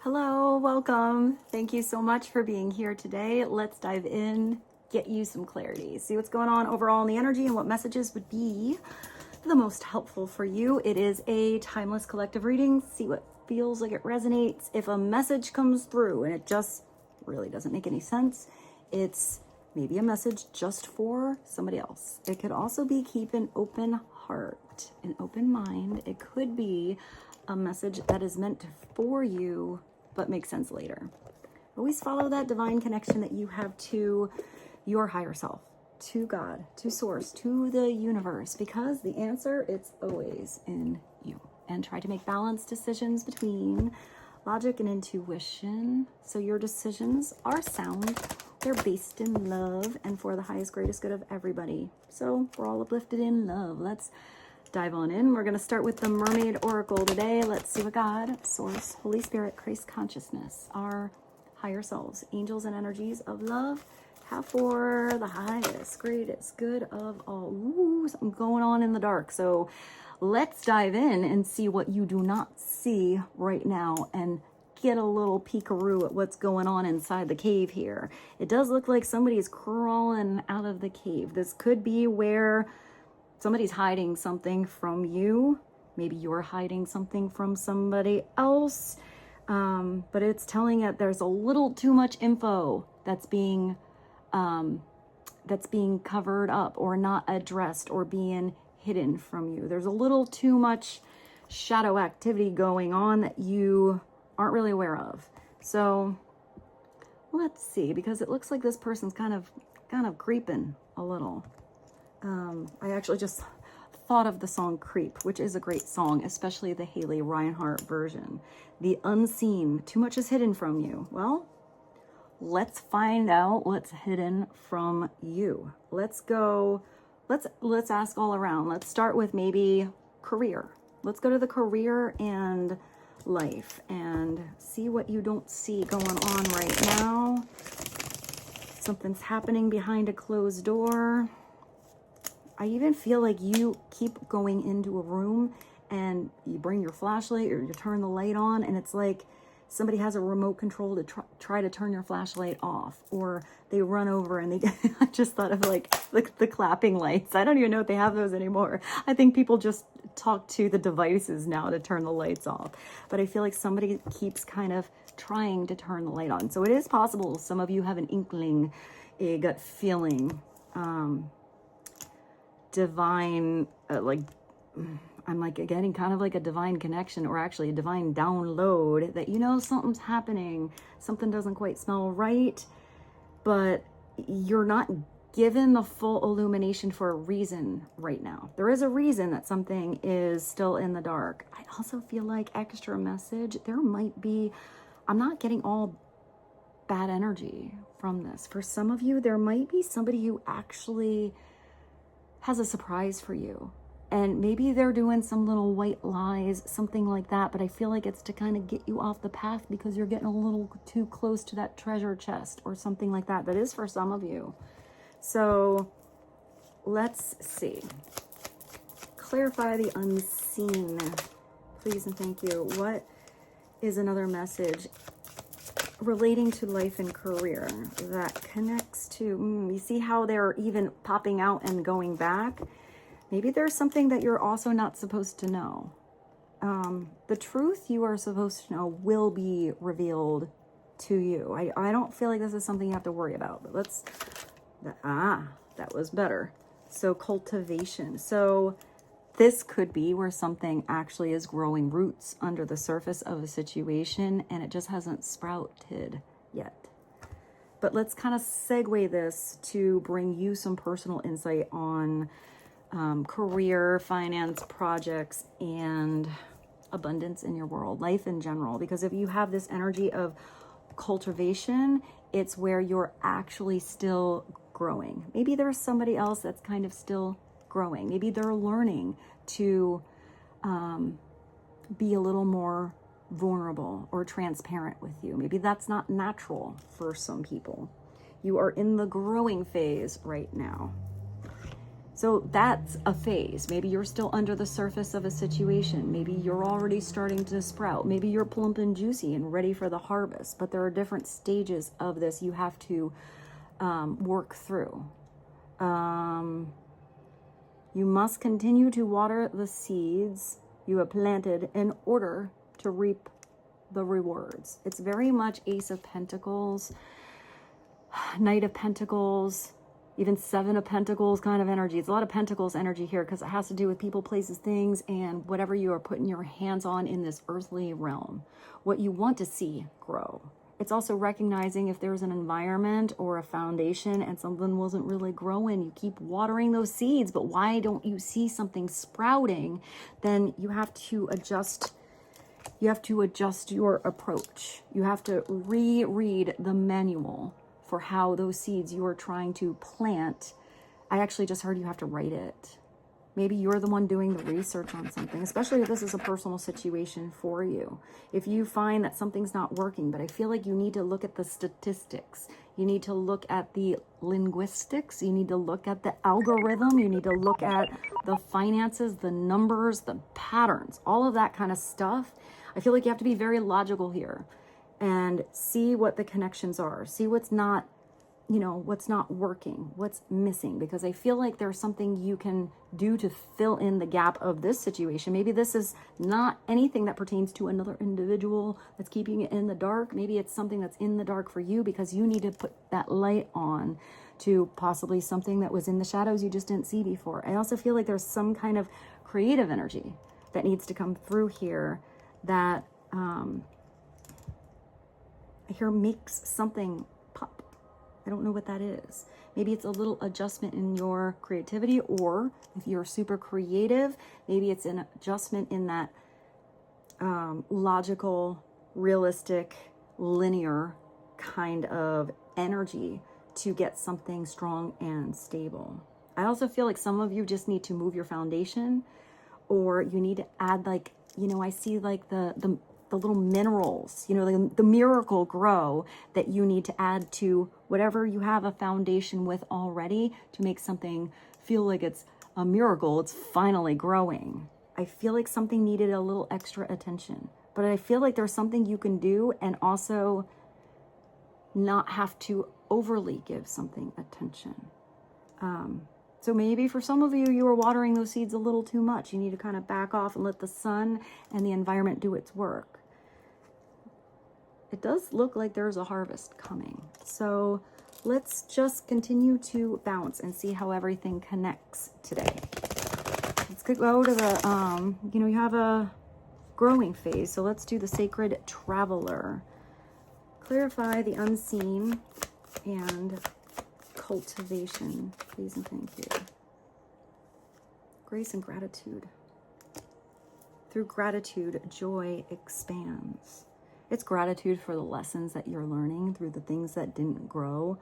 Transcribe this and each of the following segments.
Hello, welcome. Thank you so much for being here today. Let's dive in, get you some clarity, see what's going on overall in the energy and what messages would be the most helpful for you. It is a timeless collective reading. See what feels like it resonates. If a message comes through and it just really doesn't make any sense, it's maybe a message just for somebody else. It could also be keep an open heart, an open mind. It could be a message that is meant for you but makes sense later. Always follow that divine connection that you have to your higher self, to God, to source, to the universe, because the answer, it's always in you. And try to make balanced decisions between logic and intuition, so your decisions are sound. They're based in love and for the highest, greatest good of everybody. So we're all uplifted in love. Let's dive on in. We're going to start with the Mermaid Oracle today. Let's see what God, Source, Holy Spirit, Christ consciousness, our higher selves, angels and energies of love have for the highest, greatest good of all. Ooh, something going on in the dark. So let's dive in and see what you do not see right now and get a little peekaroo at what's going on inside the cave here. It does look like somebody's crawling out of the cave. This could be where somebody's hiding something from you. Maybe you're hiding something from somebody else. But it's telling it there's a little too much info that's being covered up or not addressed or being hidden from you. There's a little too much shadow activity going on that you aren't really aware of. So let's see, because it looks like this person's kind of creeping a little. I actually just thought of the song Creep, which is a great song, especially the Haley Reinhart version. The unseen, too much is hidden from you. Well, let's find out what's hidden from you. Let's ask all around. Let's start with maybe career. Let's go to the career and life and see what you don't see going on right now. Something's happening behind a closed door. I even feel like you keep going into a room and you bring your flashlight or you turn the light on, and it's like somebody has a remote control to try to turn your flashlight off, or they run over and they I just thought of like the clapping lights. I don't even know if they have those anymore. I think people just talk to the devices now to turn the lights off. But I feel like somebody keeps kind of trying to turn the light on. So it is possible some of you have an inkling, a gut feeling, divine, I'm like getting kind of like a divine connection, or actually a divine download that, you know, something's happening, something doesn't quite smell right, but you're not given the full illumination for a reason right now. There is a reason that something is still in the dark. I also feel like extra message, there might be, I'm not getting all bad energy from this. For some of you, there might be somebody who actually has a surprise for you. And maybe they're doing some little white lies, something like that. But I feel like it's to kind of get you off the path because you're getting a little too close to that treasure chest or something like that. That is for some of you. So let's see. Clarify the unseen, please and thank you. What is another message relating to life and career that connects to, you see how they're even popping out and going back? Maybe there's something that you're also not supposed to know. The truth you are supposed to know will be revealed to you. I don't feel like this is something you have to worry about, but that was better. So cultivation. So this could be where something actually is growing roots under the surface of a situation and it just hasn't sprouted yet. But let's kind of segue this to bring you some personal insight on career, finance, projects, and abundance in your world, life in general. Because if you have this energy of cultivation, it's where you're actually still growing. Maybe there's somebody else that's kind of still growing. Maybe they're learning to be a little more vulnerable or transparent with you. Maybe that's not natural for some people. You are in the growing phase right now. So that's a phase. Maybe you're still under the surface of a situation. Maybe you're already starting to sprout. Maybe you're plump and juicy and ready for the harvest. But there are different stages of this you have to work through. You must continue to water the seeds you have planted in order to reap the rewards. It's very much Ace of Pentacles, Knight of Pentacles, even Seven of Pentacles kind of energy. It's a lot of Pentacles energy here because it has to do with people, places, things, and whatever you are putting your hands on in this earthly realm, what you want to see grow. It's also recognizing if there's an environment or a foundation and something wasn't really growing, you keep watering those seeds, but why don't you see something sprouting? Then you have to adjust. You have to adjust your approach. You have to reread the manual for how those seeds you are trying to plant. I actually just heard you have to write it. Maybe you're the one doing the research on something, especially if this is a personal situation for you. If you find that something's not working, but I feel like you need to look at the statistics. You need to look at the linguistics. You need to look at the algorithm. You need to look at the finances, the numbers, the patterns, all of that kind of stuff. I feel like you have to be very logical here and see what the connections are. See what's not, what's not working, what's missing, because I feel like there's something you can do to fill in the gap of this situation. Maybe this is not anything that pertains to another individual that's keeping it in the dark. Maybe it's something that's in the dark for you because you need to put that light on to possibly something that was in the shadows you just didn't see before. I also feel like there's some kind of creative energy that needs to come through here that I hear makes something pop. I don't know what that is. Maybe it's a little adjustment in your creativity, or if you're super creative, maybe it's an adjustment in that logical, realistic, linear kind of energy to get something strong and stable. I also feel like some of you just need to move your foundation, or you need to add I see like the little minerals, the miracle grow that you need to add to whatever you have a foundation with already to make something feel like it's a miracle. It's finally growing. I feel like something needed a little extra attention, but I feel like there's something you can do and also not have to overly give something attention. So maybe for some of you, you are watering those seeds a little too much. You need to kind of back off and let the sun and the environment do its work. It does look like there's a harvest coming. So let's just continue to bounce and see how everything connects today. Let's go to the, you have a growing phase. So let's do the Sacred Traveler. Clarify the unseen and cultivation, please and thank you. Grace and gratitude. Through gratitude, joy expands. It's gratitude for the lessons that you're learning through the things that didn't grow,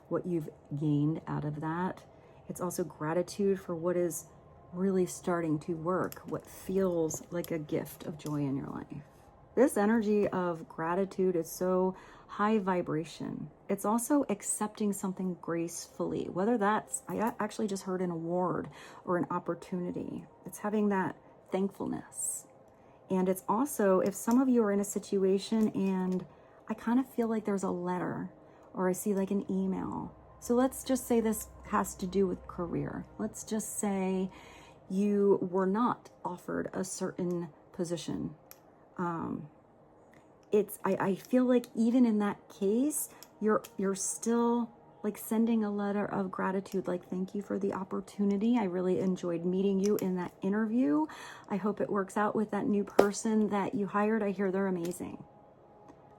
what you've gained out of that. It's also gratitude for what is really starting to work, what feels like a gift of joy in your life. This energy of gratitude is so high vibration. It's also accepting something gracefully, whether that's, I actually just heard an award or an opportunity. It's having that thankfulness. And it's also, if some of you are in a situation and I kind of feel like there's a letter or I see like an email. So let's just say this has to do with career. Let's just say you were not offered a certain position. I feel like even in that case, you're still like sending a letter of gratitude, like thank you for the opportunity. I really enjoyed meeting you in that interview. I hope it works out with that new person that you hired. I hear they're amazing.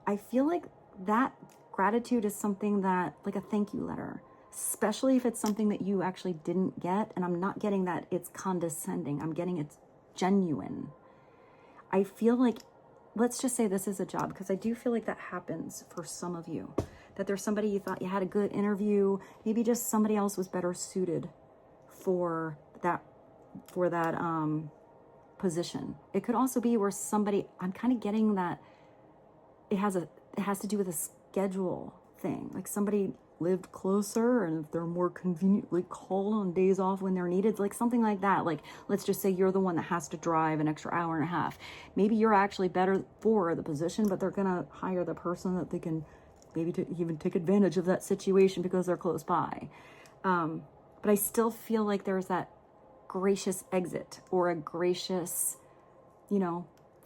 I feel like that gratitude is something that, like a thank you letter, especially if it's something that you actually didn't get. And I'm not getting that it's condescending. I'm getting it's genuine. I feel like, let's just say this is a job, because I do feel like that happens for some of you, that there's somebody you thought you had a good interview, maybe just somebody else was better suited for that position. It could also be where somebody, I'm kind of getting that it has to do with a schedule thing. Like somebody lived closer, and if they're more conveniently called on days off when they're needed, like something like that. Like, let's just say you're the one that has to drive an extra hour and a half. Maybe you're actually better for the position, but they're gonna hire the person that they can maybe to even take advantage of that situation because they're close by. But I still feel like there's that gracious exit, or a gracious,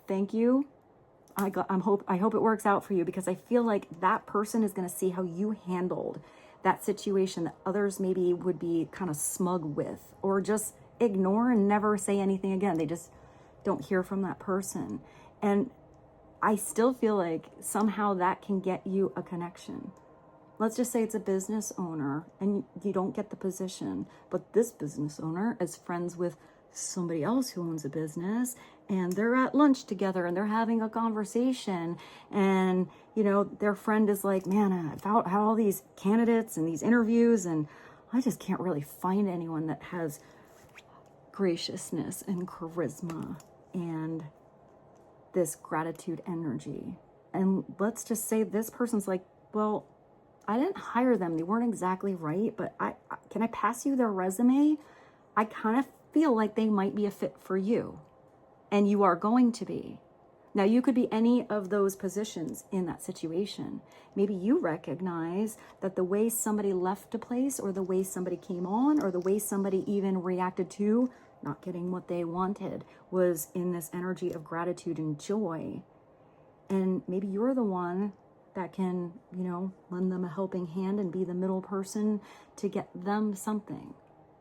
thank you. I hope it works out for you, because I feel like that person is going to see how you handled that situation that others maybe would be kind of smug with, or just ignore and never say anything again. They just don't hear from that person. And I still feel like somehow that can get you a connection. Let's just say it's a business owner and you don't get the position, but this business owner is friends with somebody else who owns a business, and they're at lunch together and they're having a conversation, and their friend is like, man, I've had all these candidates and these interviews, and I just can't really find anyone that has graciousness and charisma and this gratitude energy. And let's just say this person's like, well, I didn't hire them, they weren't exactly right, but can I pass you their resume? I kind of feel like they might be a fit for you, and you are going to be. Now, you could be any of those positions in that situation. Maybe you recognize that the way somebody left a place, or the way somebody came on, or the way somebody even reacted to not getting what they wanted was in this energy of gratitude and joy. And maybe you're the one that can, lend them a helping hand and be the middle person to get them something.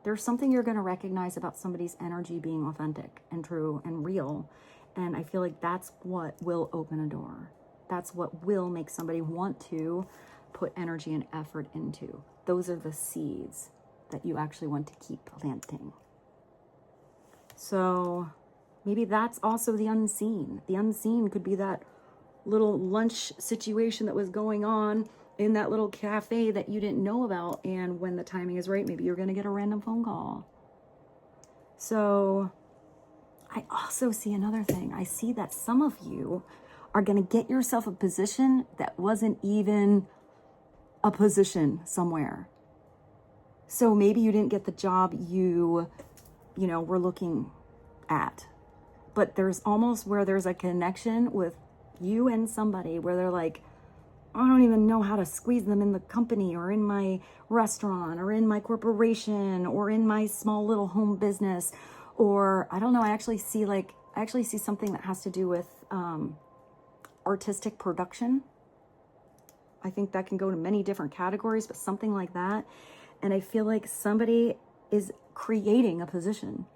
There's something you're going to recognize about somebody's energy being authentic and true and real. And I feel like that's what will open a door. That's what will make somebody want to put energy and effort into. Those are the seeds that you actually want to keep planting. So maybe that's also the unseen. The unseen could be that little lunch situation that was going on in that little cafe that you didn't know about, and when the timing is right, maybe you're going to get a random phone call. So I also see another thing. I see that some of you are going to get yourself a position that wasn't even a position somewhere. So maybe you didn't get the job you were looking at, but there's almost where there's a connection with you and somebody where they're like, I don't even know how to squeeze them in the company, or in my restaurant, or in my corporation, or in my small little home business, or I don't know. I actually see something that has to do with artistic production. I think that can go to many different categories, but something like that. And I feel like somebody is creating a position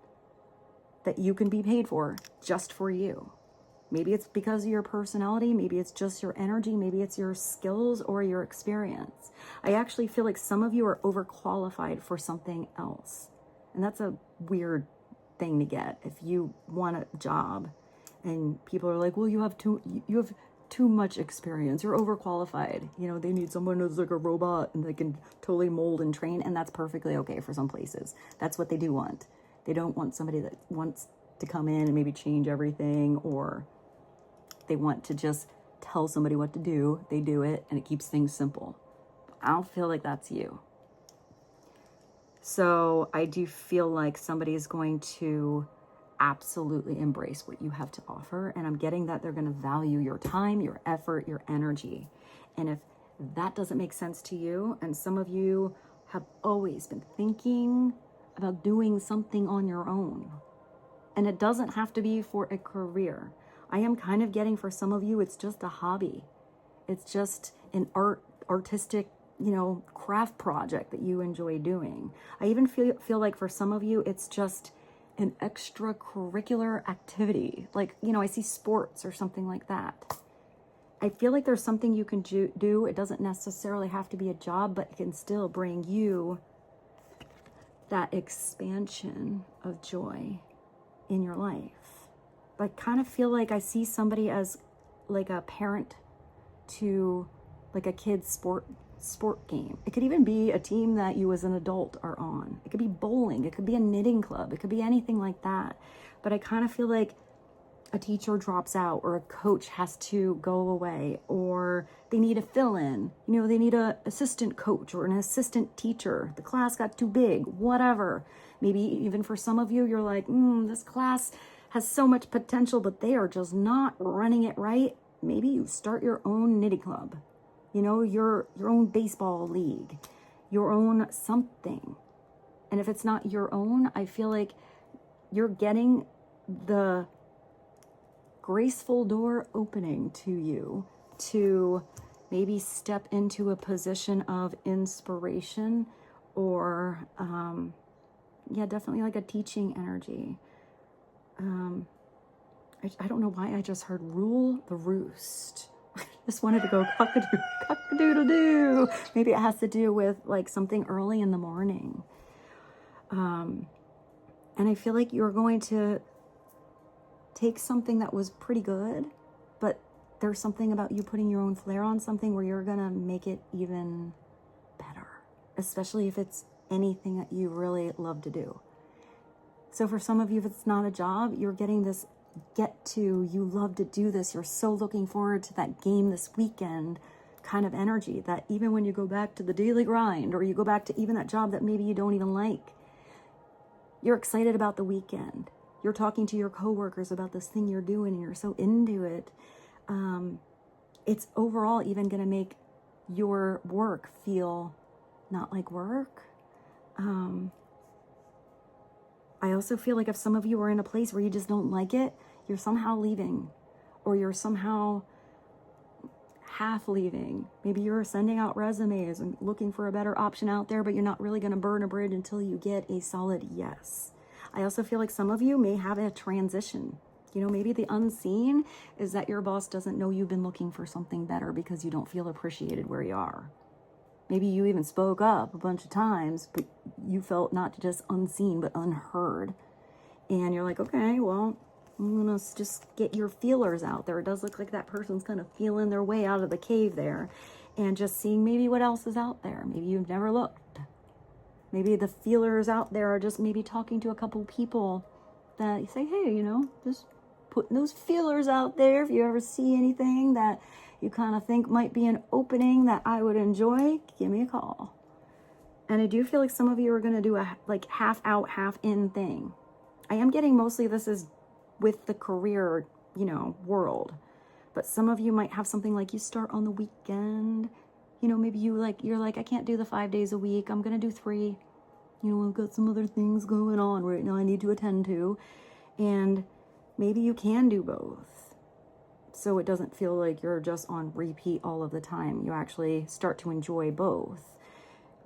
that you can be paid for just for you. Maybe it's because of your personality, maybe it's just your energy, maybe it's your skills or your experience. I actually feel like some of you are overqualified for something else. And that's a weird thing to get if you want a job and people are like, well, you have too much experience, you're overqualified. They need someone who's like a robot and they can totally mold and train, and that's perfectly okay for some places. That's what they do want. They don't want somebody that wants to come in and maybe change everything, or they want to just tell somebody what to do. They do it and it keeps things simple. I don't feel like that's you. So I do feel like somebody is going to absolutely embrace what you have to offer. And I'm getting that they're going to value your time, your effort, your energy. And if that doesn't make sense to you, and some of you have always been thinking about doing something on your own, and it doesn't have to be for a career. I am kind of getting, for some of you, it's just a hobby. It's just an artistic, craft project that you enjoy doing. I even feel like for some of you, it's just an extracurricular activity. Like, I see sports or something like that. I feel like there's something you can do. It doesn't necessarily have to be a job, but it can still bring you that expansion of joy in your life. I kind of feel like I see somebody as like a parent to like a kid's sport game. It could even be a team that you as an adult are on. It could be bowling. It could be a knitting club. It could be anything like that. But I kind of feel like a teacher drops out, or a coach has to go away, or they need a fill-in, you know, they need an assistant coach or an assistant teacher, the class got too big, whatever. Maybe even for some of you, you're like, this class has so much potential, but they are just not running it right. Maybe you start your own knitting club, you know, your own baseball league, your own something. And if it's not your own, I feel like you're getting the graceful door opening to you to maybe step into a position of inspiration, or yeah, definitely like a teaching energy. I don't know why I just heard rule the roost. Just wanted to go cock-a-doodle-doo. Maybe it has to do with like something early in the morning. And I feel like you're going to take something that was pretty good, but there's something about you putting your own flair on something where you're going to make it even better, especially if it's anything that you really love to do. So for some of you, if it's not a job, you're getting this you love to do this, you're so looking forward to that game this weekend kind of energy, that even when you go back to the daily grind, or you go back to even that job that maybe you don't even like, you're excited about the weekend. You're talking to your coworkers about this thing you're doing and you're so into it. It's overall even going to make your work feel not like work. I also feel like if some of you are in a place where you just don't like it, you're somehow leaving, or you're somehow half leaving. Maybe you're sending out resumes and looking for a better option out there, but you're not really going to burn a bridge until you get a solid yes. I also feel like some of you may have a transition. You know, maybe the unseen is that your boss doesn't know you've been looking for something better because you don't feel appreciated where you are. Maybe you even spoke up a bunch of times, but you felt not just unseen, but unheard. And you're like, okay, well, I'm going to just get your feelers out there. It does look like that person's kind of feeling their way out of the cave there and just seeing maybe what else is out there. Maybe you've never looked. Maybe the feelers out there are just maybe talking to a couple people that you say, hey, you know, just putting those feelers out there. If you ever see anything that you kind of think might be an opening that I would enjoy, give me a call. And I do feel like some of you are going to do a like half out, half in thing. I am getting mostly this is with the career, you know, world. But some of you might have something like you start on the weekend. You know, maybe you're like, I can't do the 5 days a week. I'm going to do 3. You know, I've got some other things going on right now I need to attend to. And maybe you can do both. So it doesn't feel like you're just on repeat all of the time. You actually start to enjoy both.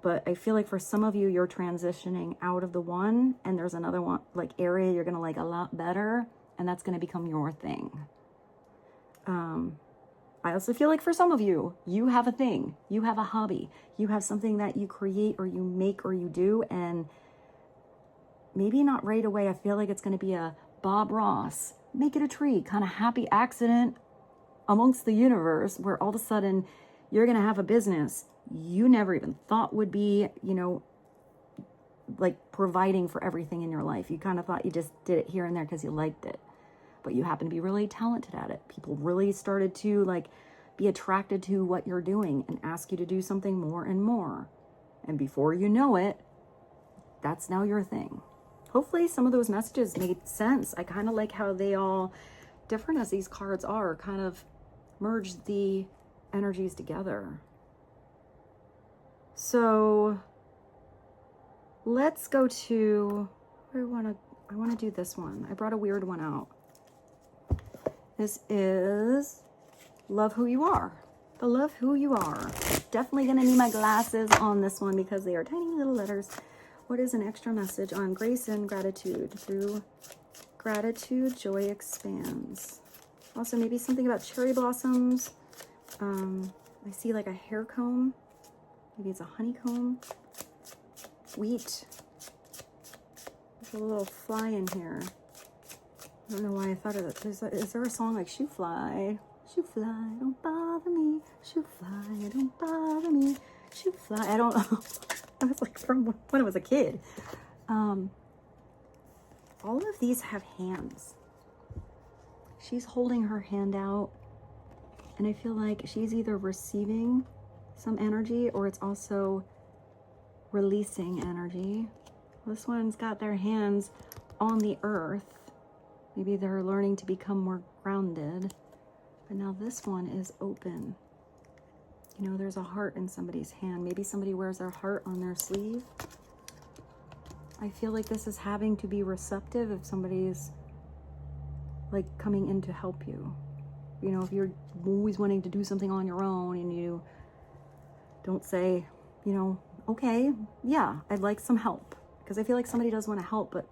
But I feel like for some of you, you're transitioning out of the one, and there's another one, like area you're going to like a lot better, and that's going to become your thing. I also feel like for some of you, you have a thing, you have a hobby, you have something that you create or you make or you do, and maybe not right away. I feel like it's going to be a Bob Ross, make it a tree, kind of happy accident amongst the universe where all of a sudden you're going to have a business you never even thought would be, you know, like providing for everything in your life. You kind of thought you just did it here and there because you liked it, but you happen to be really talented at it. People really started to like be attracted to what you're doing and ask you to do something more and more. And before you know it, that's now your thing. Hopefully some of those messages made sense. I kind of like how they all, different as these cards are, kind of merge the energies together. So let's go to, I want to do this one. I brought a weird one out. This is Love Who You Are. The Love Who You Are. Definitely going to need my glasses on this one because they are tiny little letters. What is an extra message on grace and gratitude? Through gratitude, joy expands. Also, maybe something about cherry blossoms. I see like a hair comb. Maybe it's a honeycomb. Wheat. There's a little fly in here. I don't know why I thought of it. Is there a song like Shoe Fly? Shoe fly, don't bother me. Shoe fly, don't bother me. Shoe fly. I don't know. I was like from when I was a kid. All of these have hands. she's holding her hand out, and I feel like she's either receiving some energy or it's also releasing energy. This one's got their hands on the earth. Maybe they're learning to become more grounded. But now this one is open. You know, there's a heart in somebody's hand. Maybe somebody wears their heart on their sleeve. I feel like this is having to be receptive if somebody's like coming in to help you. You know, if you're always wanting to do something on your own and you don't say, you know, okay, yeah, I'd like some help. Because I feel like somebody does want to help, but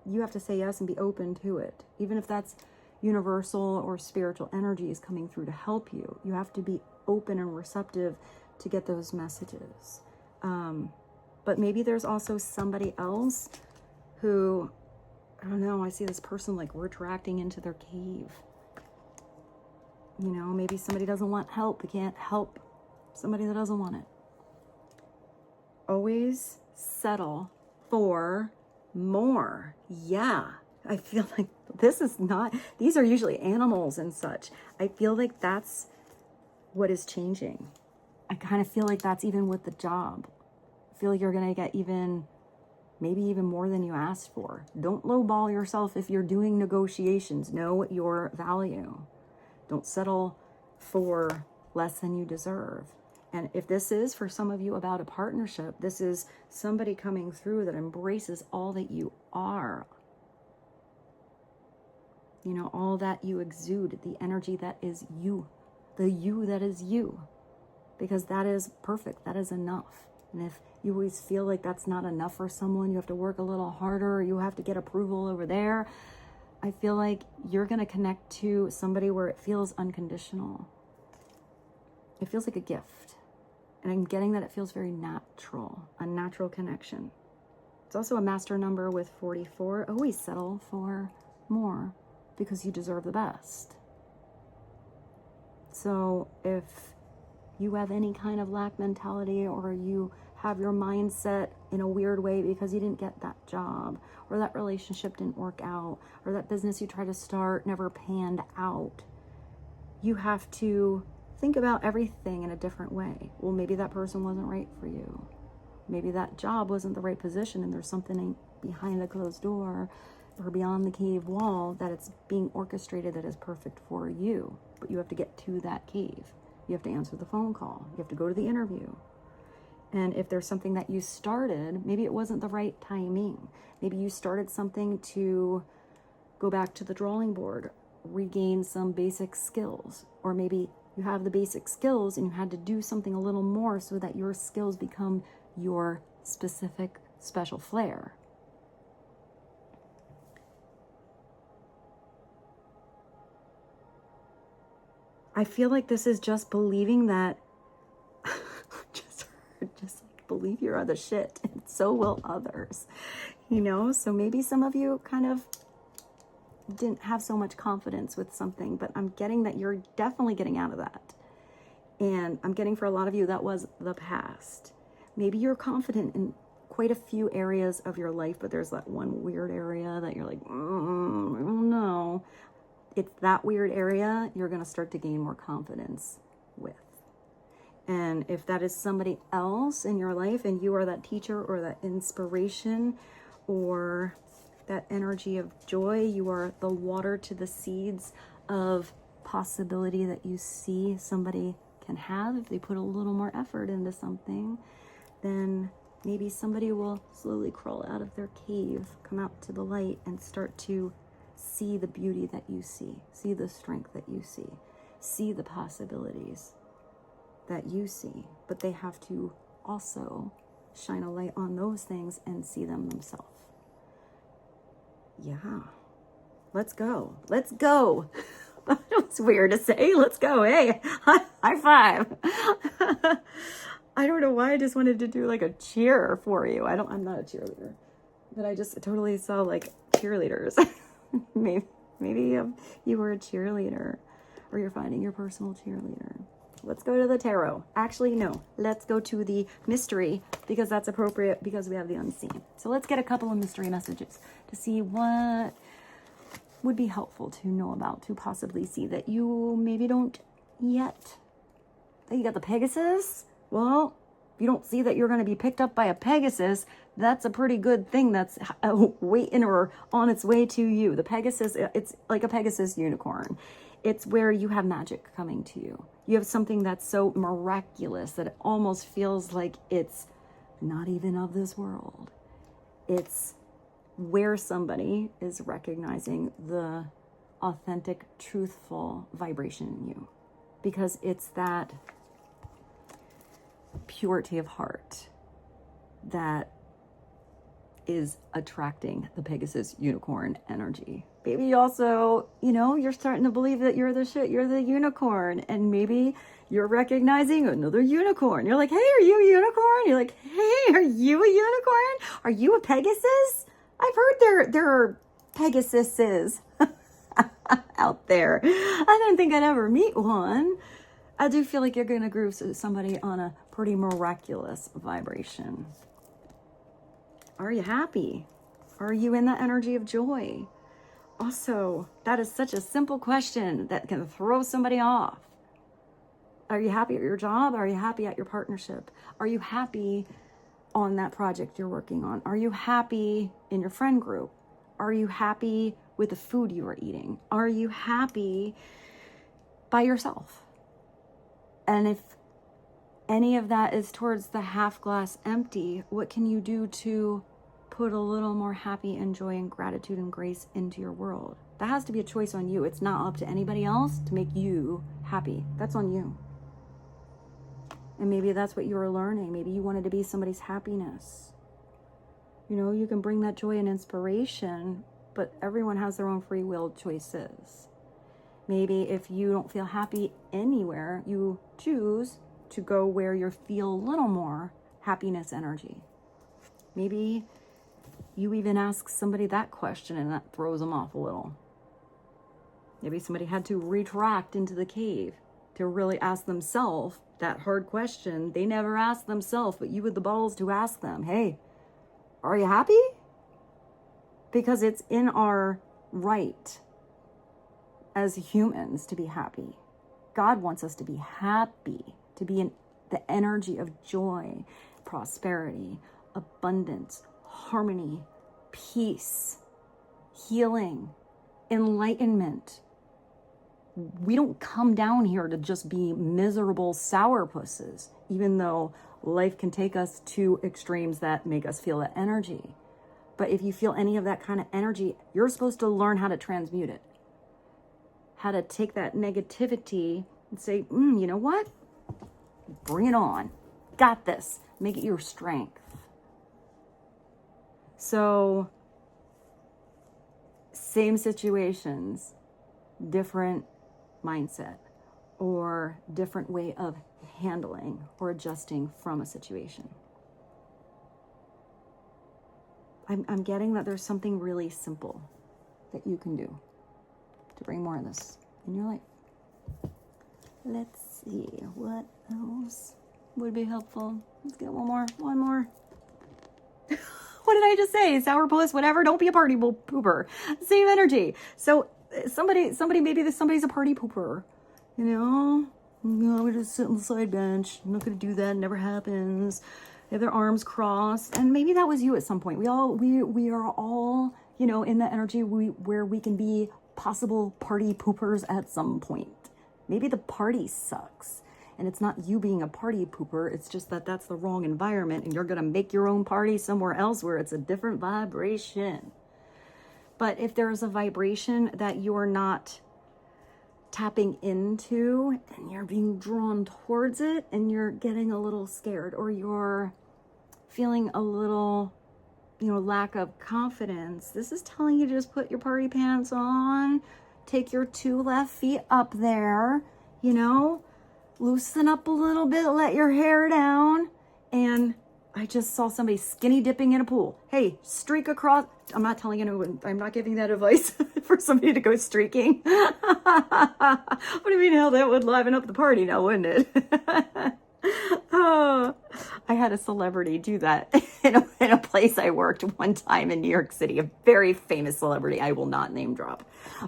you have to say yes and be open to it. Even if that's universal or spiritual energies coming through to help you, you have to be open and receptive to get those messages. But maybe there's also somebody else who, I don't know, I see this person like retracting into their cave. You know, maybe somebody doesn't want help. They can't help somebody that doesn't want it. Always settle for more. Yeah, I feel like this is not, these are usually animals and such. I feel like that's what is changing. I kind of feel like that's even with the job. I feel like you're going to get maybe even more than you asked for. Don't lowball yourself if you're doing negotiations. Know your value. Don't settle for less than you deserve. And if this is for some of you about a partnership, this is somebody coming through that embraces all that you are. You know, all that you exude, the energy that is you, the you that is you, because that is perfect. That is enough. And if you always feel like that's not enough for someone, you have to work a little harder, or you have to get approval over there, I feel like you're going to connect to somebody where it feels unconditional. It feels like a gift. And I'm getting that it feels very natural, a natural connection. It's also a master number with 44. Always settle for more because you deserve the best. So if you have any kind of lack mentality, or you have your mindset in a weird way because you didn't get that job, or that relationship didn't work out, or that business you tried to start never panned out, you have to think about everything in a different way. Well, maybe that person wasn't right for you. Maybe that job wasn't the right position, and there's something behind the closed door or beyond the cave wall that it's being orchestrated that is perfect for you. But you have to get to that cave. You have to answer the phone call. You have to go to the interview. And if there's something that you started, maybe it wasn't the right timing. Maybe you started something to go back to the drawing board, regain some basic skills, or maybe you have the basic skills and you had to do something a little more so that your skills become your specific special flair. I feel like this is just believing that, just like believe you're the shit, and so will others, you know? So maybe some of you kind of didn't have so much confidence with something, but I'm getting that you're definitely getting out of that. And I'm getting for a lot of you that was the past. Maybe you're confident in quite a few areas of your life, but there's that one weird area that you're like, I don't know. It's that weird area you're going to start to gain more confidence with. And if that is somebody else in your life and you are that teacher or that inspiration or that energy of joy, you are the water to the seeds of possibility that you see somebody can have if they put a little more effort into something, then maybe somebody will slowly crawl out of their cave, come out to the light, and start to see the beauty that you see the strength that you see the possibilities that you see. But they have to also shine a light on those things and see them themselves. Yeah, let's go. Let's go. It's weird to say, let's go. Hey, high five. I don't know why I just wanted to do like a cheer for you. I'm not a cheerleader, but I just totally saw like cheerleaders. Maybe you were a cheerleader, or you're finding your personal cheerleader. Let's go to the tarot. Actually, no. Let's go to the mystery, because that's appropriate because we have the unseen. So let's get a couple of mystery messages to see what would be helpful to know about, to possibly see that you maybe don't yet? That you got the Pegasus? Well, if you don't see that you're going to be picked up by a Pegasus, that's a pretty good thing that's waiting or on its way to you. The Pegasus, it's like a Pegasus unicorn. It's where you have magic coming to you. You have something that's so miraculous that it almost feels like it's not even of this world. It's where somebody is recognizing the authentic, truthful vibration in you. Because it's that purity of heart that is attracting the Pegasus unicorn energy. Maybe also, you're starting to believe that you're the shit, you're the unicorn, and maybe you're recognizing another unicorn. You're like, hey, are you a unicorn? You're like, hey, are you a unicorn? Are you a Pegasus? I've heard there are Pegasuses out there. I didn't think I'd ever meet one. I do feel like you're going to groove somebody on a pretty miraculous vibration. Are you happy? Are you in the energy of joy? Also, that is such a simple question that can throw somebody off. Are you happy at your job? Are you happy at your partnership? Are you happy on that project you're working on? Are you happy in your friend group? Are you happy with the food you are eating? Are you happy by yourself? And if any of that is towards the half glass empty, what can you do to put a little more happy and joy and gratitude and grace into your world? That has to be a choice on you. It's not up to anybody else to make you happy. That's on you. And maybe that's what you were learning. Maybe you wanted to be somebody's happiness. You can bring that joy and inspiration, but everyone has their own free will choices. Maybe if you don't feel happy anywhere, you choose to go where you feel a little more happiness energy. Maybe you even ask somebody that question and that throws them off a little. Maybe somebody had to retract into the cave to really ask themselves that hard question they never asked themselves, but you had the balls to ask them, hey, are you happy? Because it's in our right as humans to be happy. God wants us to be happy, to be in the energy of joy, prosperity, abundance, harmony, peace, healing, enlightenment. We don't come down here to just be miserable sourpusses, even though life can take us to extremes that make us feel that energy. But if you feel any of that kind of energy, you're supposed to learn how to transmute it. How to take that negativity and say, you know what? Bring it on. Got this. Make it your strength. So, same situations, different mindset or different way of handling or adjusting from a situation. I'm getting that there's something really simple that you can do to bring more of this in your life. Let's see, what else would be helpful? Let's get one more. What did I just say? Sourpuss, whatever. Don't be a party pooper. Same energy. So somebody's a party pooper. We just sit on the side bench. I'm not going to do that. It never happens. They have their arms crossed. And maybe that was you at some point. We are all, in the energy where we can be possible party poopers at some point. Maybe the party sucks. And it's not you being a party pooper. It's just that that's the wrong environment. And you're going to make your own party somewhere else where it's a different vibration. But if there's a vibration that you're not tapping into and you're being drawn towards it and you're getting a little scared or you're feeling a little, lack of confidence, this is telling you to just put your party pants on, take your 2 left feet up there, loosen up a little bit, let your hair down. And I just saw somebody skinny dipping in a pool. Hey, streak across. I'm not telling anyone, I'm not giving that advice for somebody to go streaking. What do you mean, hell, that would liven up the party now, wouldn't it? Oh, I had a celebrity do that in a place I worked one time in New York City, a very famous celebrity. I will not name drop,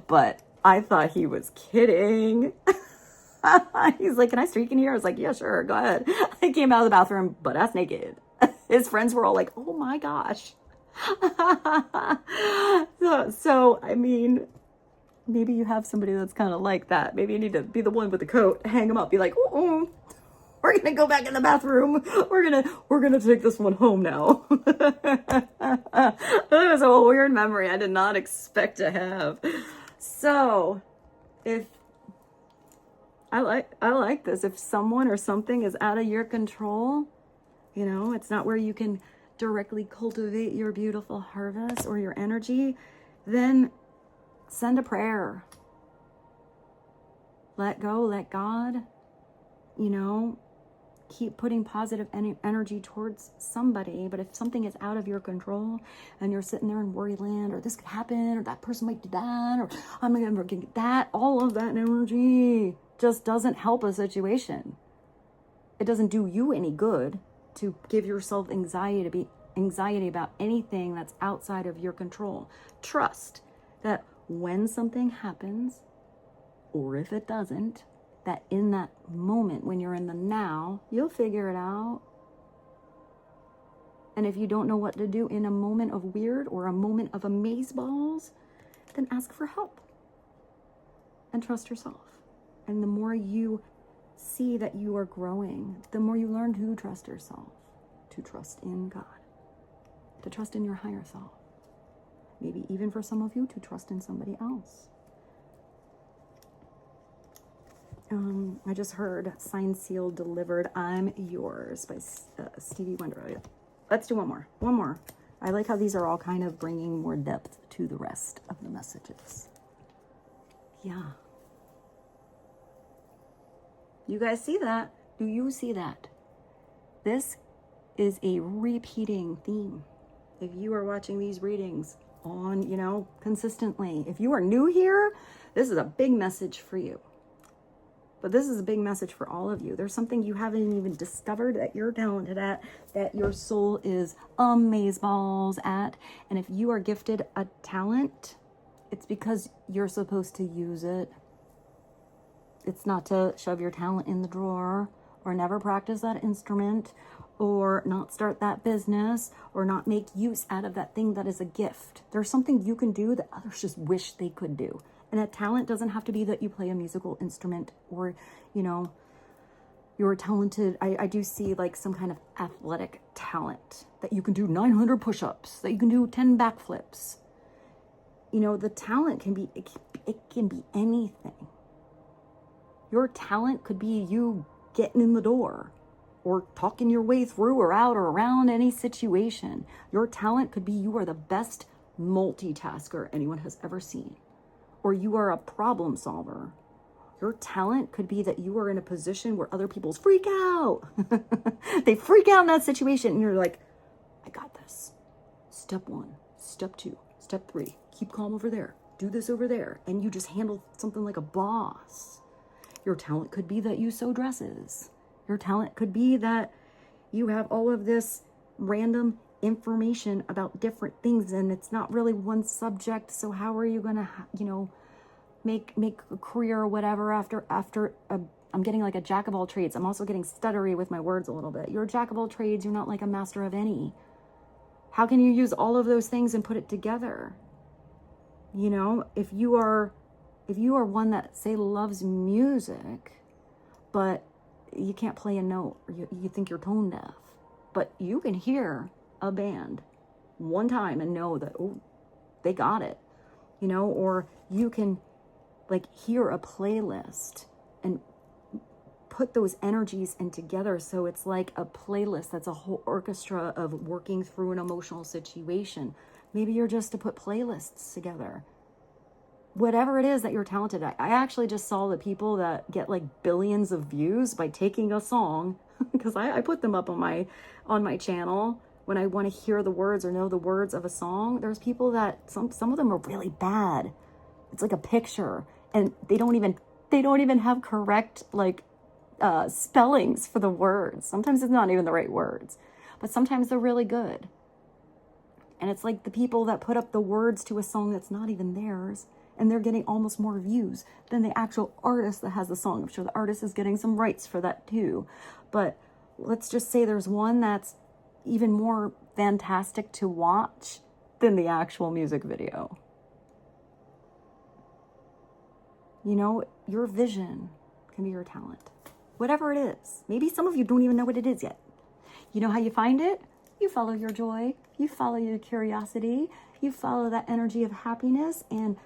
but I thought he was kidding. He's like, can I streak in here? I was like, yeah, sure, go ahead. I came out of the bathroom butt ass naked. His friends were all like, oh my gosh. So I mean, maybe you have somebody that's kind of like that. Maybe you need to be the one with the coat, hang them up, be like, oh, we're gonna go back in the bathroom. We're gonna take this one home now. That was a weird memory I did not expect to have. So if I like this. If someone or something is out of your control, you know, it's not where you can directly cultivate your beautiful harvest or your energy, then send a prayer. Let go, let God, you know, keep putting positive energy towards somebody. But if something is out of your control and you're sitting there in worry land, or this could happen, or that person might do that, or I'm gonna get that, all of that energy just doesn't help a situation. It doesn't do you any good to give yourself anxiety about anything that's outside of your control. Trust that when something happens, or if it doesn't, that in that moment, when you're in the now, you'll figure it out. And if you don't know what to do in a moment of weird or a moment of amazeballs, then ask for help and trust yourself. And the more you see that you are growing, the more you learn to trust yourself, to trust in God, to trust in your higher self. Maybe even for some of you, to trust in somebody else. I just heard Signed, Sealed, Delivered, I'm Yours by Stevie Wonder. Let's do one more. I like how these are all kind of bringing more depth to the rest of the messages. Yeah. You guys see that? Do you see that? This is a repeating theme. If you are watching these readings on, you know, consistently, if you are new here, this is a big message for you. But this is a big message for all of you. There's something you haven't even discovered that you're talented at, that your soul is amazeballs at. And if you are gifted a talent, it's because you're supposed to use it. It's not to shove your talent in the drawer, or never practice that instrument, or not start that business, or not make use out of that thing that is a gift. There's something you can do that others just wish they could do. And a talent doesn't have to be that you play a musical instrument, or, you know, you're talented. I do see like some kind of athletic talent, that you can do 900 push-ups, that you can do 10 backflips. You know, the talent can be, it can be anything. Your talent could be you getting in the door, or talking your way through or out or around any situation. Your talent could be you are the best multitasker anyone has ever seen, or you are a problem solver. Your talent could be that you are in a position where other people freak out. They freak out in that situation, and you're like, I got this. Step 1, step 2, step 3, keep calm over there, do this over there. And you just handle something like a boss. Your talent could be that you sew dresses. Your talent could be that you have all of this random information about different things, and it's not really one subject. So how are you gonna, you know, make a career or whatever after I'm getting like a jack of all trades. I'm also getting stuttery with my words a little bit. You're a jack of all trades. You're not like a master of any. How can you use all of those things and put it together? You know, if you are one that, say, loves music, but you can't play a note, or you think you're tone deaf, but you can hear a band one time and know that, oh, they got it, you know, or you can like hear a playlist and put those energies in together. So it's like a playlist that's a whole orchestra of working through an emotional situation. Maybe you're just to put playlists together. Whatever it is that you're talented at. I actually just saw the people that get like billions of views by taking a song, because I put them up on my channel when I want to hear the words or know the words of a song. There's people that some of them are really bad. It's like a picture, and they don't even have correct like spellings for the words. Sometimes it's not even the right words, but sometimes they're really good. And it's like the people that put up the words to a song that's not even theirs, and they're getting almost more views than the actual artist that has the song. I'm sure the artist is getting some rights for that too. But let's just say there's one that's even more fantastic to watch than the actual music video. You know, your vision can be your talent. Whatever it is. Maybe some of you don't even know what it is yet. You know how you find it? You follow your joy. You follow your curiosity. You follow that energy of happiness. And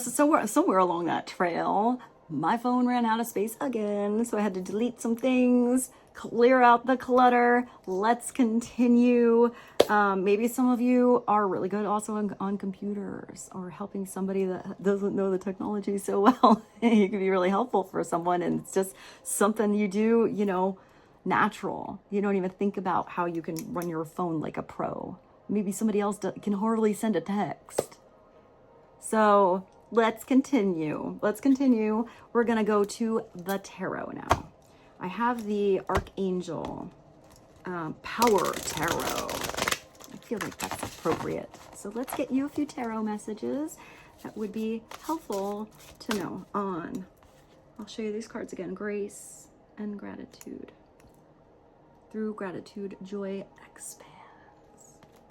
somewhere along that trail, my phone ran out of space again. So I had to delete some things, clear out the clutter. Let's continue. Maybe some of you are really good also on computers, or helping somebody that doesn't know the technology so well. You can be really helpful for someone, and it's just something you do, you know, natural. You don't even think about how you can run your phone like a pro. Maybe somebody else can hardly send a text. So let's continue. We're going to go to the tarot now. I have the Archangel Power Tarot. I feel like that's appropriate. So let's get you a few tarot messages that would be helpful to know on. I'll show you these cards again. Grace and gratitude. Through gratitude, joy expands.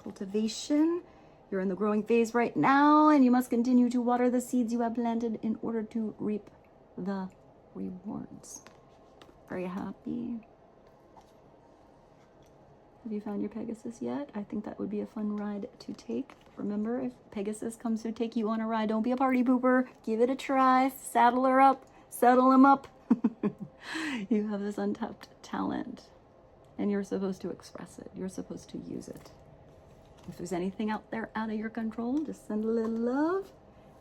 Cultivation. You're in the growing phase right now, and you must continue to water the seeds you have planted in order to reap the rewards. Are you happy? Have you found your Pegasus yet? I think that would be a fun ride to take. Remember, if Pegasus comes to take you on a ride, don't be a party pooper. Give it a try. Saddle her up. Settle him up. You have this untapped talent, and you're supposed to express it. You're supposed to use it. If there's anything out there out of your control, just send a little love.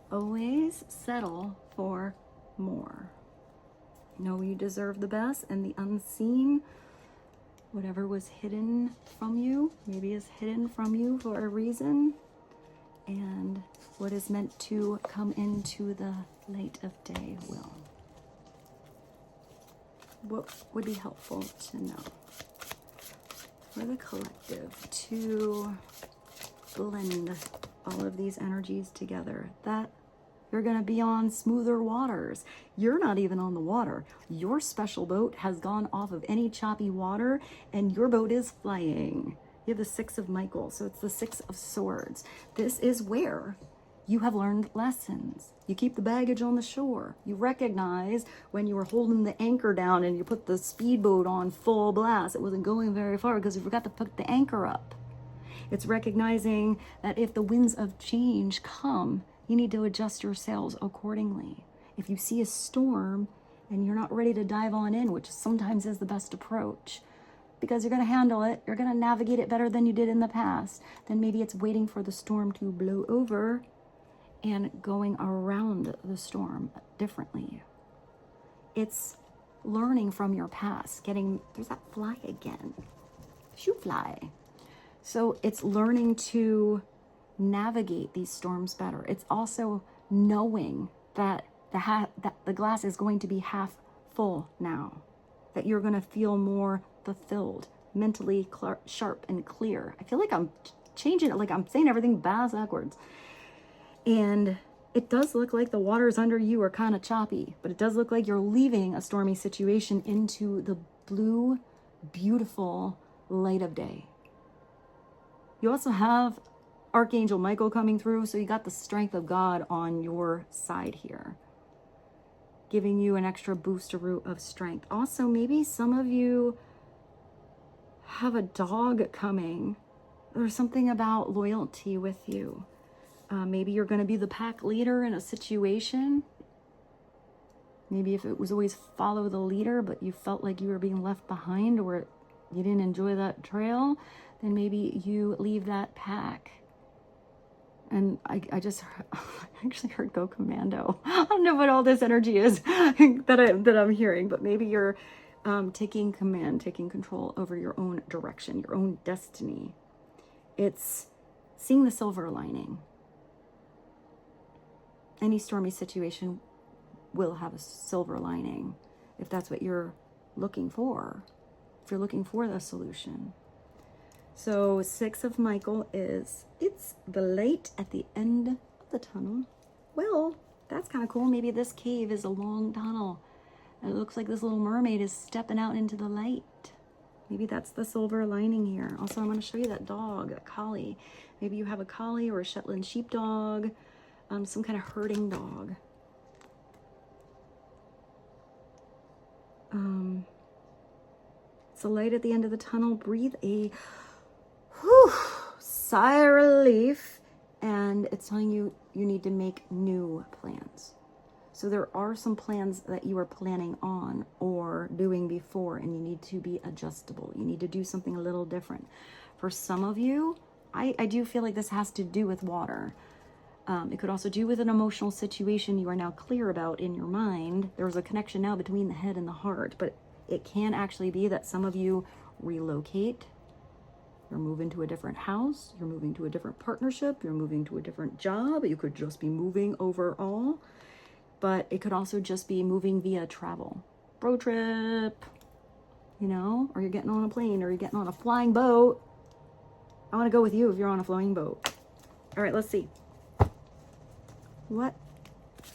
Always settle for more. Know you deserve the best, and the unseen, whatever was hidden from you, maybe is hidden from you for a reason. And what is meant to come into the light of day will. What would be helpful to know for the collective to blend all of these energies together, that you're going to be on smoother waters. You're not even on the water. Your special boat has gone off of any choppy water, and your boat is flying. You have the Six of Michael, so it's the Six of Swords. This is where you have learned lessons. You keep the baggage on the shore. You recognize when you were holding the anchor down and you put the speedboat on full blast, it wasn't going very far because you forgot to put the anchor up. It's recognizing that if the winds of change come, you need to adjust your sails accordingly. If you see a storm and you're not ready to dive on in, which sometimes is the best approach, because you're going to handle it, you're going to navigate it better than you did in the past, then maybe it's waiting for the storm to blow over and going around the storm differently. It's learning from your past, there's that fly again, shoot fly. So it's learning to navigate these storms better. It's also knowing that the glass is going to be half full now, that you're going to feel more fulfilled, mentally sharp and clear. I feel like I'm changing it, like I'm saying everything backwards. And it does look like the waters under you are kind of choppy, but it does look like you're leaving a stormy situation into the blue, beautiful light of day. You also have Archangel Michael coming through, so you got the strength of God on your side here, giving you an extra booster of strength. Also, maybe some of you have a dog coming. There's something about loyalty with you. Maybe you're going to be the pack leader in a situation. Maybe if it was always follow the leader, but you felt like you were being left behind, or you didn't enjoy that trail, then maybe you leave that pack. And I actually heard go commando. I don't know what all this energy is that I'm hearing, but maybe you're taking command, taking control over your own direction, your own destiny. It's seeing the silver lining. Any stormy situation will have a silver lining if that's what you're looking for, if you're looking for the solution. So Six of Michael is, it's the light at the end of the tunnel. Well, that's kind of cool. Maybe this cave is a long tunnel. And it looks like this little mermaid is stepping out into the light. Maybe that's the silver lining here. Also, I'm going to show you that dog, that collie. Maybe you have a collie or a Shetland sheepdog, some kind of herding dog. It's a light at the end of the tunnel. Breathe a sigh of relief, and it's telling you you need to make new plans. So there are some plans that you are planning on or doing before, and you need to be adjustable. You need to do something a little different. For some of you, I do feel like this has to do with water. It could also do with an emotional situation you are now clear about in your mind. There's a connection now between the head and the heart, but it can actually be that some of you relocate. You're moving to a different house, you're moving to a different partnership, you're moving to a different job. You could just be moving overall, but it could also just be moving via travel. Road trip, you know, or you're getting on a plane, or you're getting on a flying boat. I want to go with you if you're on a flying boat. All right, let's see. What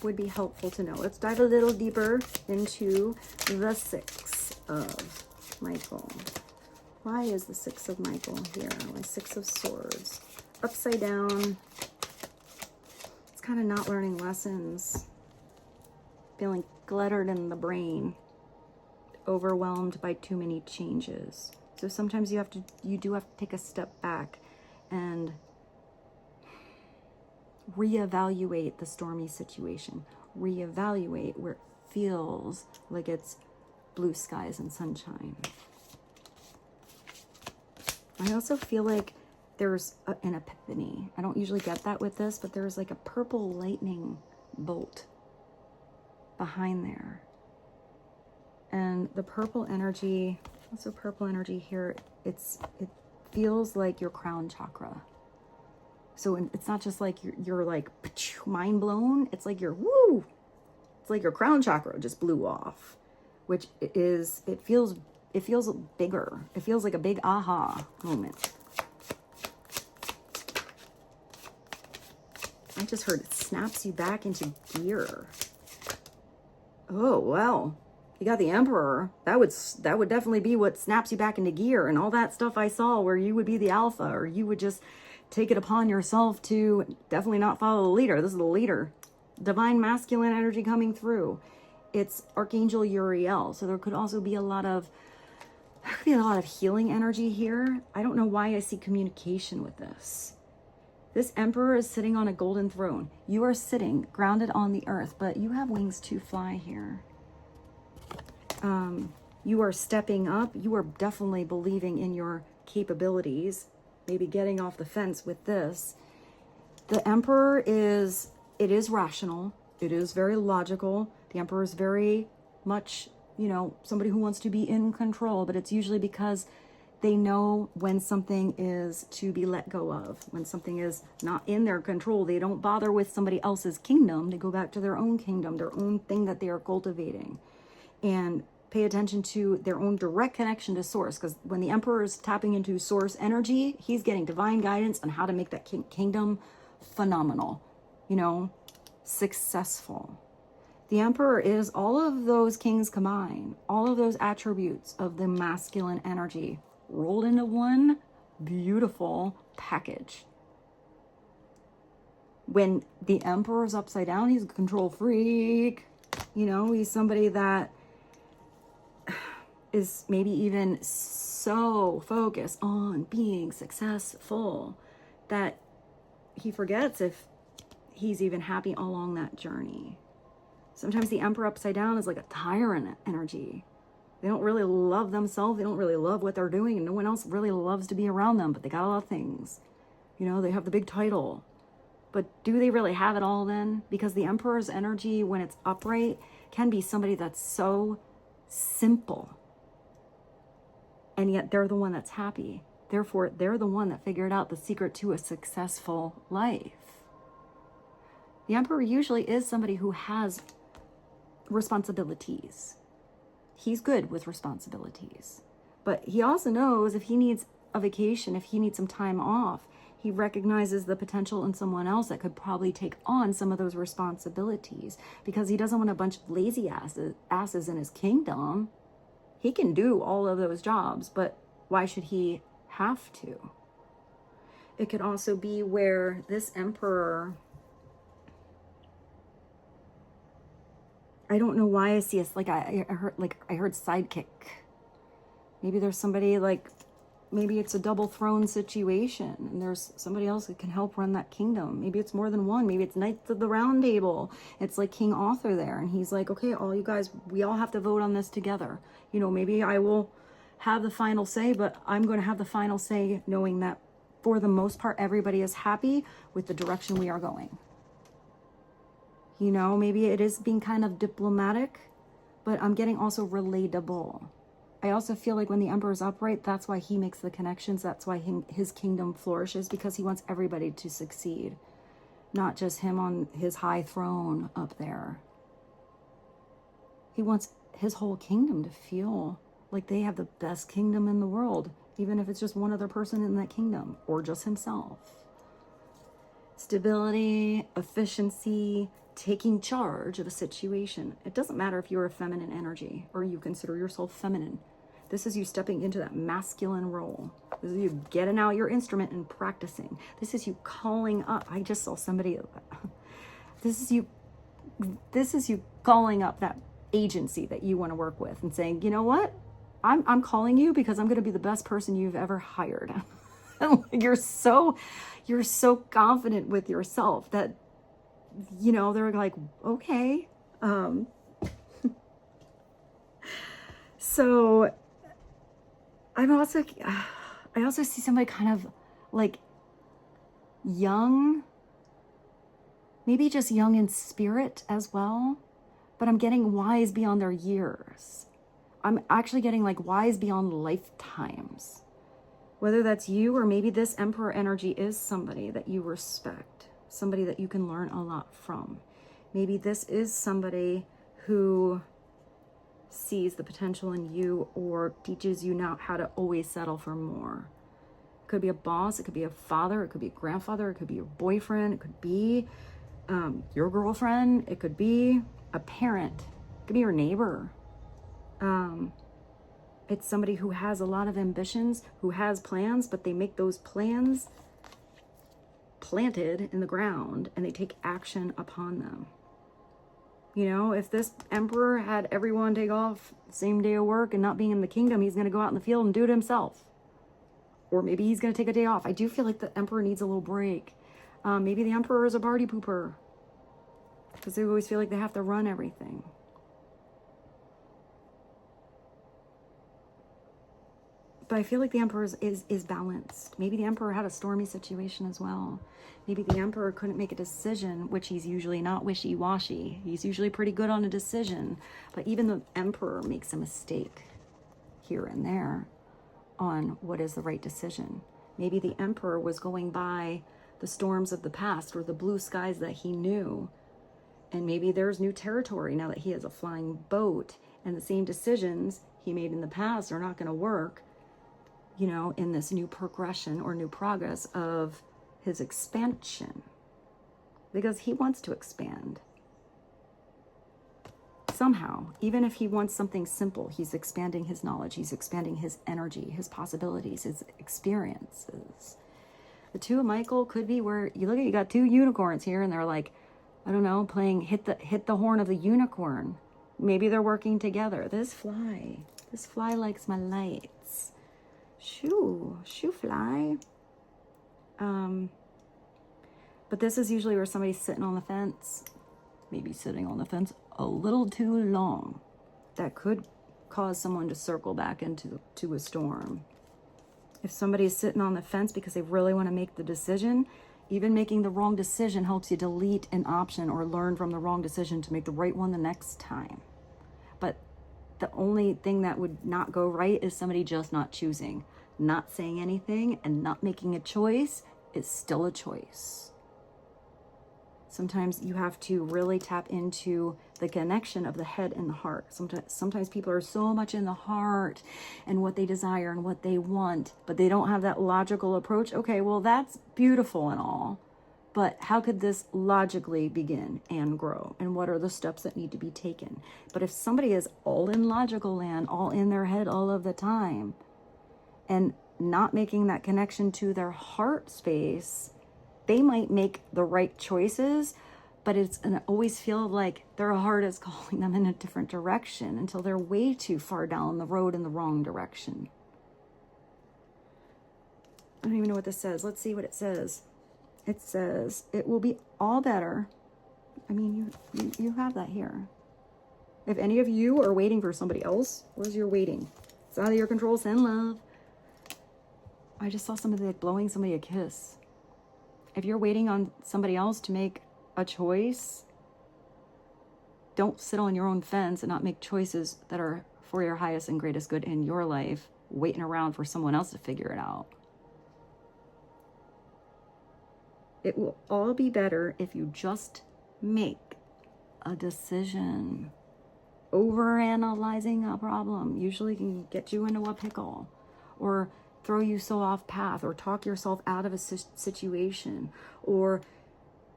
would be helpful to know? Let's dive a little deeper into the Six of Michael. Why is the Six of Michael here? Why Six of Swords? Upside down. It's kind of not learning lessons. Feeling cluttered in the brain. Overwhelmed by too many changes. So sometimes you do have to take a step back and reevaluate the stormy situation. Reevaluate where it feels like it's blue skies and sunshine. I also feel like there's an epiphany. I don't usually get that with this, but there's like a purple lightning bolt behind there. And the purple energy, also purple energy here, it feels like your crown chakra. So it's not just like you're like mind blown. It's like woo. It's like your crown chakra just blew off, which is, it feels bigger. It feels like a big aha moment. I just heard it snaps you back into gear. Oh, well, you got the Emperor. That would definitely be what snaps you back into gear, and all that stuff I saw where you would be the alpha, or you would just take it upon yourself to definitely not follow the leader. This is the leader. Divine masculine energy coming through. It's Archangel Uriel. So there could also be a lot of healing energy here. I don't know why I see communication with this. This Emperor is sitting on a golden throne. You are sitting grounded on the earth, but you have wings to fly here. You are stepping up. You are definitely believing in your capabilities. Maybe getting off the fence with this. The Emperor is rational. It is very logical. The Emperor is very much, somebody who wants to be in control, but it's usually because they know when something is to be let go of, when something is not in their control. They don't bother with somebody else's kingdom. They go back to their own kingdom, their own thing that they are cultivating, and pay attention to their own direct connection to source. Because when the Emperor is tapping into source energy, he's getting divine guidance on how to make that kingdom phenomenal, successful. The Emperor is all of those kings combined, all of those attributes of the masculine energy rolled into one beautiful package. When the Emperor is upside down, he's a control freak. He's somebody that is maybe even so focused on being successful that he forgets if he's even happy along that journey. Sometimes the Emperor upside down is like a tyrant energy. They don't really love themselves. They don't really love what they're doing, and no one else really loves to be around them, but they got a lot of things. They have the big title. But do they really have it all then? Because the Emperor's energy, when it's upright, can be somebody that's so simple. And yet they're the one that's happy. Therefore, they're the one that figured out the secret to a successful life. The Emperor usually is somebody who has responsibilities. He's good with responsibilities. But he also knows if he needs a vacation, if he needs some time off, he recognizes the potential in someone else that could probably take on some of those responsibilities, because he doesn't want a bunch of lazy asses in his kingdom. He can do all of those jobs, but why should he have to? It could also be where this emperor, I don't know why I see us, like I heard sidekick. Maybe there's somebody, like, maybe it's a double throne situation and there's somebody else that can help run that kingdom. Maybe it's more than one. Maybe it's Knights of the Round Table. It's like King Arthur there, and he's like, okay, all you guys, we all have to vote on this together. You know, maybe I will have the final say, but I'm going to have the final say knowing that for the most part, everybody is happy with the direction we are going. You know, maybe it is being kind of diplomatic, but I'm getting also relatable. I also feel like when the emperor is upright, that's why he makes the connections. That's why his kingdom flourishes, because he wants everybody to succeed, not just him on his high throne up there. He wants his whole kingdom to feel like they have the best kingdom in the world, even if it's just one other person in that kingdom or just himself. Stability, efficiency, taking charge of a situation. It doesn't matter if you're a feminine energy or you consider yourself feminine. This is you stepping into that masculine role. This is you getting out your instrument and practicing. This is you calling up. I just saw somebody. This is you calling up that agency that you want to work with and saying, you know what? I'm calling you because I'm going to be the best person you've ever hired. You're so confident with yourself that, you know, they're like, okay. So I also see somebody kind of like young, maybe just young in spirit as well, but I'm getting wise beyond their years. I'm actually getting like wise beyond lifetimes. Whether that's you, or maybe this emperor energy is somebody that you respect, somebody that you can learn a lot from. Maybe this is somebody who sees the potential in you or teaches you now how to always settle for more. It could be a boss, it could be a father, it could be a grandfather, it could be your boyfriend, it could be your girlfriend, it could be a parent, it could be your neighbor. It's somebody who has a lot of ambitions, who has plans, but they make those plans planted in the ground and they take action upon them. You know, if this emperor had everyone take off the same day of work and not being in the kingdom, he's going to go out in the field and do it himself. Or maybe he's going to take a day off. I do feel like the emperor needs a little break. Maybe the emperor is a party pooper because they always feel like they have to run everything. But I feel like the emperor is balanced. Maybe the emperor had a stormy situation as well. Maybe the emperor couldn't make a decision, which he's usually not wishy-washy. He's usually pretty good on a decision. But even the emperor makes a mistake here and there on what is the right decision. Maybe the emperor was going by the storms of the past or the blue skies that he knew. And maybe there's new territory now that he has a flying boat. And the same decisions he made in the past are not going to work, you know, in this new progression or new progress of his expansion, because he wants to expand somehow. Even if he wants something simple, he's expanding his knowledge, he's expanding his energy, his possibilities, his experiences. The Two of Michael could be where you look at, you got two unicorns here and they're like, I don't know, playing hit the horn of the unicorn. Maybe they're working together. This fly likes my lights. Shoo fly. But this is usually where somebody's sitting on the fence, maybe sitting on the fence a little too long. That could cause someone to circle back into a storm. If somebody's sitting on the fence because they really want to make the decision, even making the wrong decision helps you delete an option or learn from the wrong decision to make the right one the next time. But the only thing that would not go right is somebody just not choosing. Not saying anything and not making a choice is still a choice. Sometimes you have to really tap into the connection of the head and the heart. Sometimes people are so much in the heart and what they desire and what they want, but they don't have that logical approach. Okay, well, that's beautiful and all, but how could this logically begin and grow? And what are the steps that need to be taken? But if somebody is all in logical land, all in their head all of the time, and not making that connection to their heart space, they might make the right choices, but it's gonna always feel like their heart is calling them in a different direction until they're way too far down the road in the wrong direction. I don't even know what this says. Let's see what it says. It says, it will be all better. I mean, you have that here. If any of you are waiting for somebody else, where's your waiting? It's out of your control, send love. I just saw somebody like blowing somebody a kiss. If you're waiting on somebody else to make a choice, don't sit on your own fence and not make choices that are for your highest and greatest good in your life, waiting around for someone else to figure it out. It will all be better if you just make a decision. Overanalyzing a problem usually can get you into a pickle, or throw you so off path, or talk yourself out of a situation, or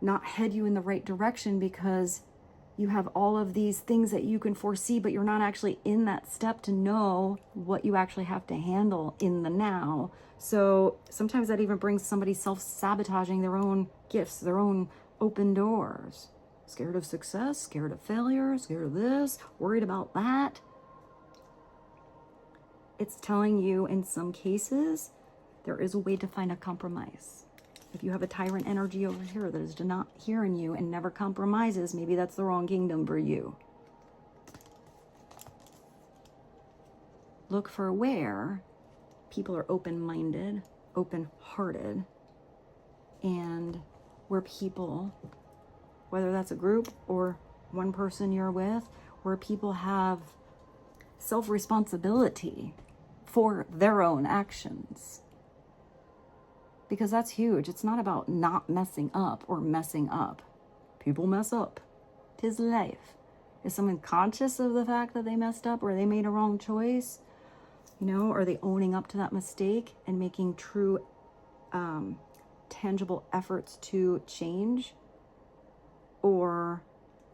not head you in the right direction because you have all of these things that you can foresee, but you're not actually in that step to know what you actually have to handle in the now. So sometimes that even brings somebody self-sabotaging their own gifts, their own open doors. Scared of success, scared of failure, scared of this, worried about that. It's telling you in some cases, there is a way to find a compromise. If you have a tyrant energy over here that is not hearing you and never compromises, maybe that's the wrong kingdom for you. Look for where people are open-minded, open-hearted, and where people, whether that's a group or one person you're with, where people have self-responsibility for their own actions. Because that's huge. It's not about not messing up or messing up. People mess up. 'Tis life. Is someone conscious of the fact that they messed up or they made a wrong choice? You know, are they owning up to that mistake and making true, tangible efforts to change? Or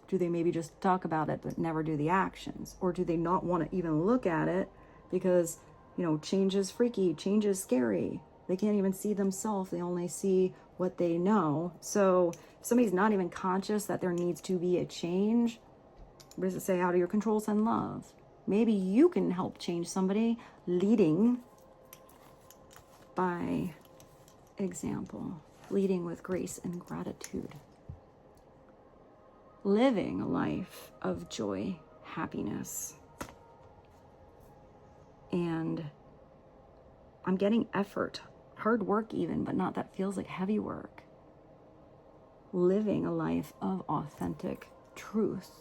do they maybe just talk about it but never do the actions? Or do they not want to even look at it because, you know, change is freaky, change is scary. They can't even see themselves. They only see what they know. So if somebody's not even conscious that there needs to be a change, what does it say? Out of your control, send love. Maybe you can help change somebody, leading by example, leading with grace and gratitude, living a life of joy, happiness. And I'm getting effort, hard work even, but not that feels like heavy work. Living a life of authentic truth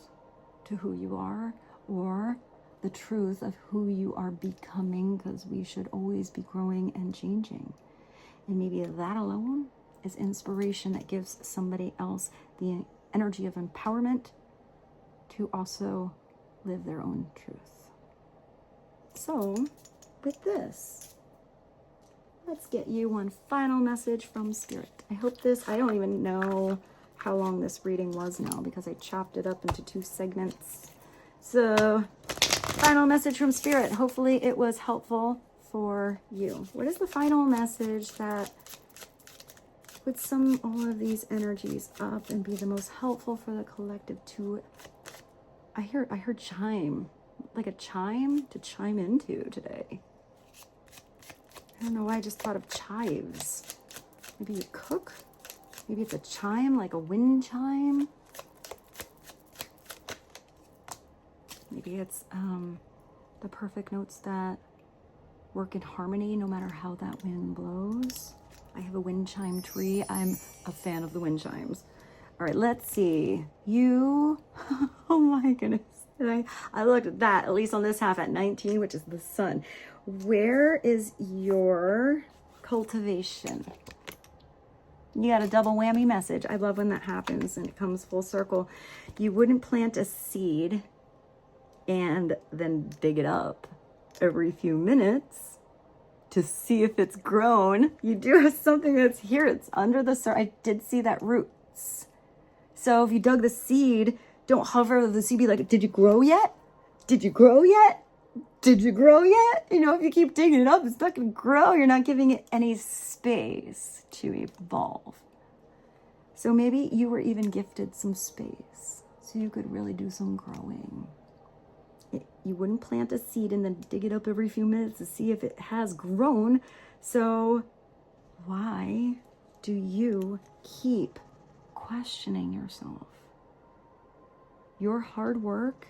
to who you are, or the truth of who you are becoming, because we should always be growing and changing. And maybe that alone is inspiration that gives somebody else the energy of empowerment to also live their own truth. So with this, let's get you one final message from Spirit. I hope this, I don't even know how long this reading was now because I chopped it up into 2 segments. So, final message from Spirit. Hopefully it was helpful for you. What is the final message that would sum all of these energies up and be the most helpful for the collective to, I heard chime, like a chime to chime into today. I don't know why I just thought of chives. Maybe you cook? Maybe it's a chime, like a wind chime? Maybe it's the perfect notes that work in harmony no matter how that wind blows. I have a wind chime tree. I'm a fan of the wind chimes. All right, let's see. You, oh my goodness. And I looked at that, at least on this half at 19, which is the sun. Where is your cultivation? You got a double whammy message. I love when that happens and it comes full circle. You wouldn't plant a seed and then dig it up every few minutes to see if it's grown. You do have something that's here. It's under the surface. I did see that roots. So if you dug the seed, don't hover over the seed. Be like, did you grow yet? Did you grow yet? Did you grow yet? You know, if you keep digging it up, it's not going to grow. You're not giving it any space to evolve. So maybe you were even gifted some space so you could really do some growing. You wouldn't plant a seed and then dig it up every few minutes to see if it has grown. So why do you keep questioning yourself? Your hard work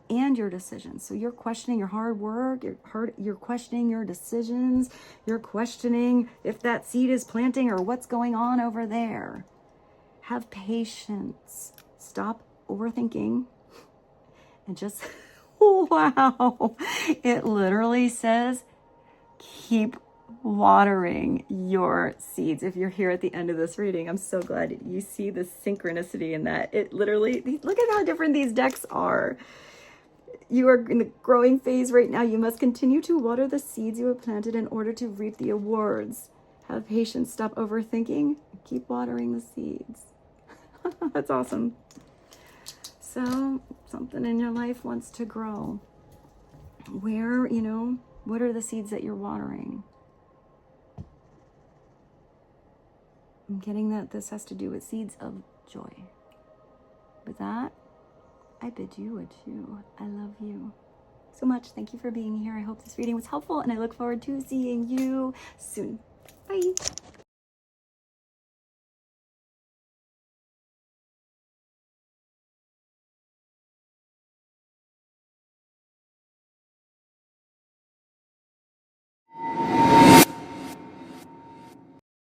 and your decisions. So you're questioning your hard work, you're questioning your decisions, you're questioning if that seed is planting or what's going on over there. Have patience. Stop overthinking and just, wow. It literally says, keep watering your seeds. If you're here at the end of this reading, I'm so glad you see the synchronicity in that. It literally, look at how different these decks are. You are in the growing phase right now. You must continue to water the seeds you have planted in order to reap the awards. Have patience. Stop overthinking. Keep watering the seeds. That's awesome. So something in your life wants to grow. Where, you know, what are the seeds that you're watering? I'm getting that this has to do with seeds of joy. With that, I bid you adieu. I love you so much. Thank you for being here. I hope this reading was helpful and I look forward to seeing you soon. Bye.